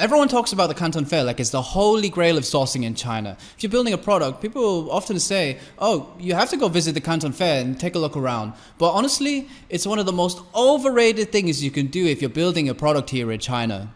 Everyone talks about the Canton Fair like it's the holy grail of sourcing in China. If you're building a product, people often say, oh, you have to go visit the Canton Fair and take a look around. But honestly, it's one of the most overrated things you can do if you're building a product here in China.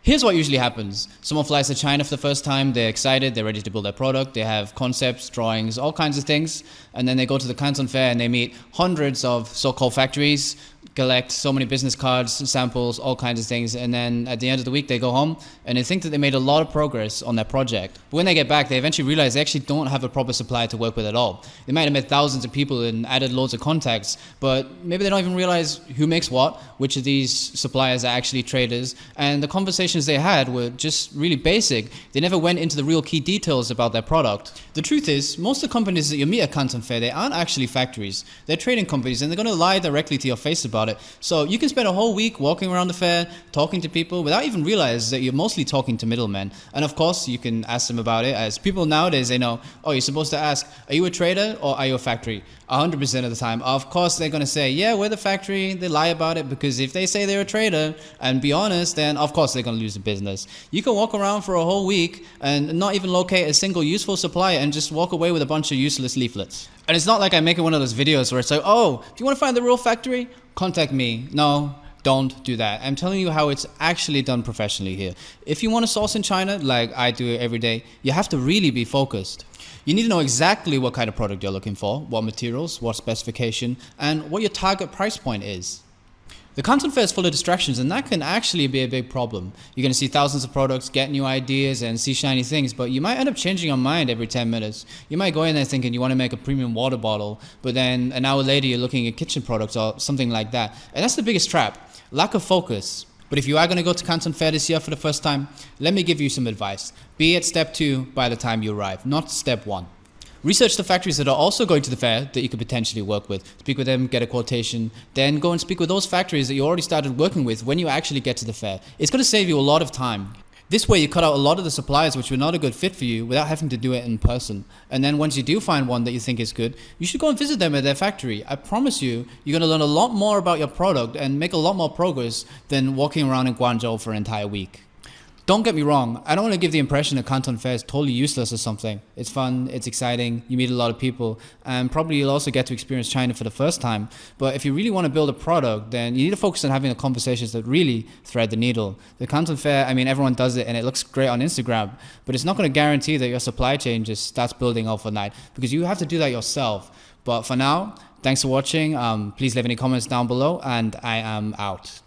Here's what usually happens. Someone flies to China for the first time, they're excited, they're ready to build their product, they have concepts, drawings, all kinds of things, and then they go to the Canton Fair and they meet hundreds of so-called factories, collect so many business cards, samples, all kinds of things, and then at the end of the week they go home and they think that they made a lot of progress on their project. But when they get back, they eventually realize they actually don't have a proper supplier to work with at all. They might have met thousands of people and added loads of contacts, but maybe they don't even realize who makes what, which of these suppliers are actually traders, and the conversations they had were just really basic. They never went into the real key details about their product. The truth is, most of the companies that you meet at Canton Fair, they aren't actually factories. They're trading companies, and they're going to lie directly to your face about it. So you can spend a whole week walking around the fair, talking to people without even realize that you're mostly talking to middlemen. And of course, you can ask them about it. As people nowadays, they know, oh, you're supposed to ask, are you a trader or are you a factory? 100% of the time. Of course, they're going to say, yeah, we're the factory. They lie about it because if they say they're a trader and be honest, then of course they're going to lose the business. You can walk around for a whole week and not even locate a single useful supplier and just walk away with a bunch of useless leaflets. And it's not like I'm making one of those videos where it's like, oh, if you want to find the real factory, contact me. No, don't do that. I'm telling you how it's actually done professionally here. If you want to source in China, like I do every day, you have to really be focused. You need to know exactly what kind of product you're looking for, what materials, what specification, and what your target price point is. The Canton Fair is full of distractions, and that can actually be a big problem. You're going to see thousands of products, get new ideas, and see shiny things, but you might end up changing your mind every 10 minutes. You might go in there thinking you want to make a premium water bottle, but then an hour later you're looking at kitchen products or something like that. And that's the biggest trap, lack of focus. But if you are going to go to Canton Fair this year for the first time, let me give you some advice. Be at step 2 by the time you arrive, not step 1. Research the factories that are also going to the fair that you could potentially work with. Speak with them, get a quotation, then go and speak with those factories that you already started working with when you actually get to the fair. It's going to save you a lot of time. This way you cut out a lot of the suppliers which were not a good fit for you without having to do it in person. And then once you do find one that you think is good, you should go and visit them at their factory. I promise you, you're going to learn a lot more about your product and make a lot more progress than walking around in Guangzhou for an entire week. Don't get me wrong, I don't want to give the impression that Canton Fair is totally useless or something. It's fun, it's exciting, you meet a lot of people, and probably you'll also get to experience China for the first time. But if you really want to build a product, then you need to focus on having the conversations that really thread the needle. The Canton Fair, I mean, everyone does it and it looks great on Instagram, but it's not going to guarantee that your supply chain just starts building overnight, because you have to do that yourself. But for now, thanks for watching. Please leave any comments down below, and I am out.